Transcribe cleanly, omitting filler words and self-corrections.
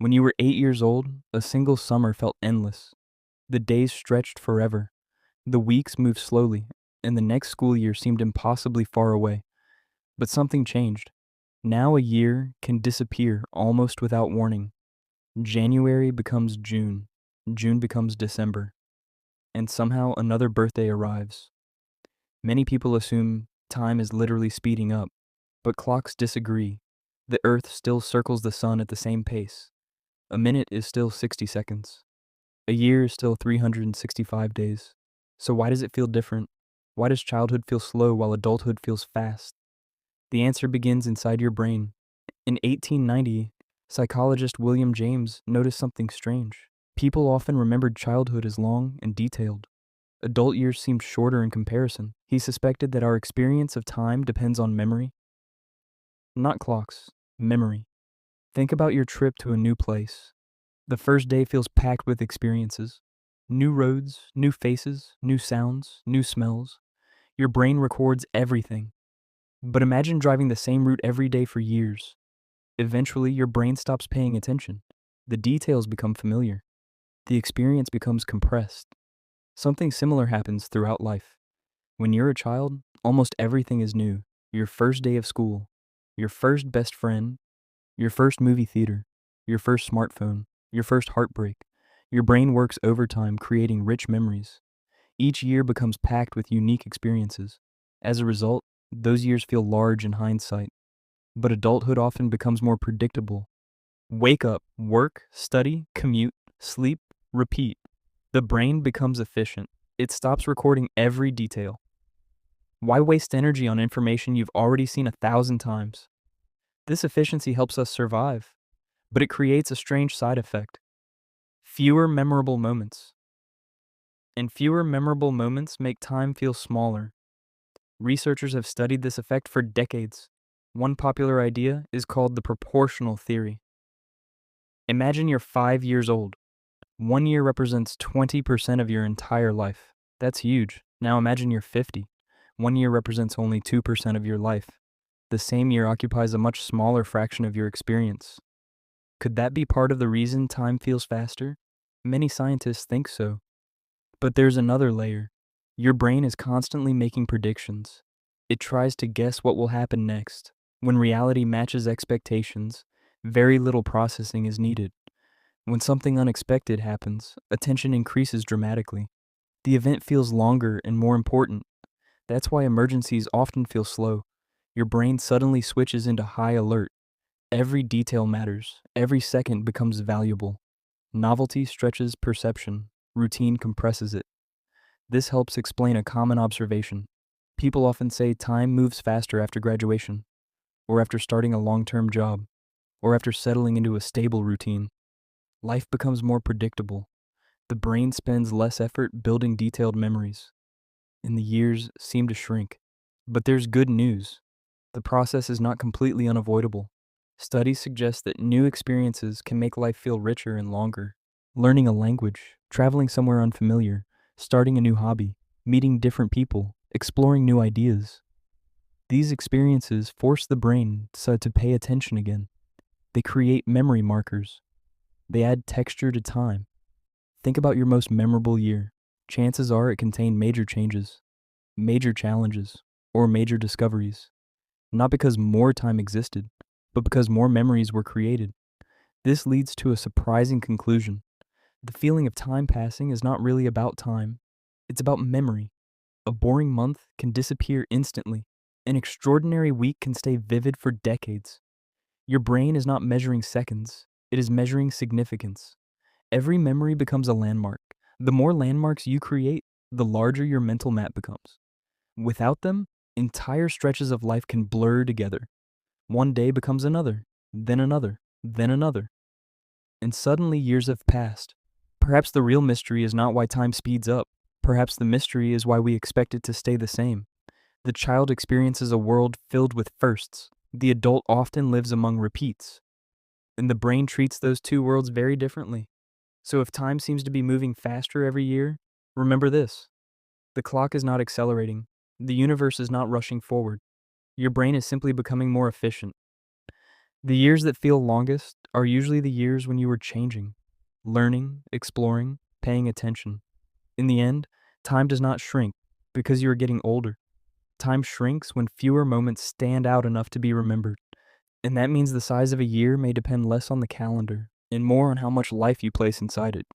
When you were 8 years old, a single summer felt endless. The days stretched forever. The weeks moved slowly, and the next school year seemed impossibly far away. But something changed. Now a year can disappear almost without warning. January becomes June. June becomes December. And somehow another birthday arrives. Many people assume time is literally speeding up, but clocks disagree. The Earth still circles the sun at the same pace. A minute is still 60 seconds. A year is still 365 days. So why does it feel different? Why does childhood feel slow while adulthood feels fast? The answer begins inside your brain. In 1890, psychologist William James noticed something strange. People often remembered childhood as long and detailed. Adult years seemed shorter in comparison. He suspected that our experience of time depends on memory. Not clocks, memory. Think about your trip to a new place. The first day feels packed with experiences. New roads, new faces, new sounds, new smells. Your brain records everything. But imagine driving the same route every day for years. Eventually, your brain stops paying attention. The details become familiar. The experience becomes compressed. Something similar happens throughout life. When you're a child, almost everything is new. Your first day of school, your first best friend, your first movie theater, your first smartphone, your first heartbreak. Your brain works overtime creating rich memories. Each year becomes packed with unique experiences. As a result, those years feel large in hindsight. But adulthood often becomes more predictable. Wake up, work, study, commute, sleep, repeat. The brain becomes efficient. It stops recording every detail. Why waste energy on information you've already seen 1,000 times? This efficiency helps us survive, but it creates a strange side effect. Fewer memorable moments. And fewer memorable moments make time feel smaller. Researchers have studied this effect for decades. One popular idea is called the proportional theory. Imagine you're 5 years old. 1 year represents 20% of your entire life. That's huge. Now imagine you're 50. 1 year represents only 2% of your life. The same year occupies a much smaller fraction of your experience. Could that be part of the reason time feels faster? Many scientists think so. But there's another layer. Your brain is constantly making predictions. It tries to guess what will happen next. When reality matches expectations, very little processing is needed. When something unexpected happens, attention increases dramatically. The event feels longer and more important. That's why emergencies often feel slow. Your brain suddenly switches into high alert. Every detail matters. Every second becomes valuable. Novelty stretches perception. Routine compresses it. This helps explain a common observation. People often say time moves faster after graduation, or after starting a long-term job, or after settling into a stable routine. Life becomes more predictable. The brain spends less effort building detailed memories, and the years seem to shrink. But there's good news. The process is not completely unavoidable. Studies suggest that new experiences can make life feel richer and longer. Learning a language, traveling somewhere unfamiliar, starting a new hobby, meeting different people, exploring new ideas. These experiences force the brain to pay attention again. They create memory markers. They add texture to time. Think about your most memorable year. Chances are it contained major changes, major challenges, or major discoveries. Not because more time existed, but because more memories were created. This leads to a surprising conclusion. The feeling of time passing is not really about time. It's about memory. A boring month can disappear instantly. An extraordinary week can stay vivid for decades. Your brain is not measuring seconds. It is measuring significance. Every memory becomes a landmark. The more landmarks you create, the larger your mental map becomes. Without them, entire stretches of life can blur together. One day becomes another, then another, then another. And suddenly years have passed. Perhaps the real mystery is not why time speeds up. Perhaps the mystery is why we expect it to stay the same. The child experiences a world filled with firsts. The adult often lives among repeats. And the brain treats those two worlds very differently. So if time seems to be moving faster every year, remember this. The clock is not accelerating. The universe is not rushing forward. Your brain is simply becoming more efficient. The years that feel longest are usually the years when you are changing, learning, exploring, paying attention. In the end, time does not shrink because you are getting older. Time shrinks when fewer moments stand out enough to be remembered. And that means the size of a year may depend less on the calendar and more on how much life you place inside it.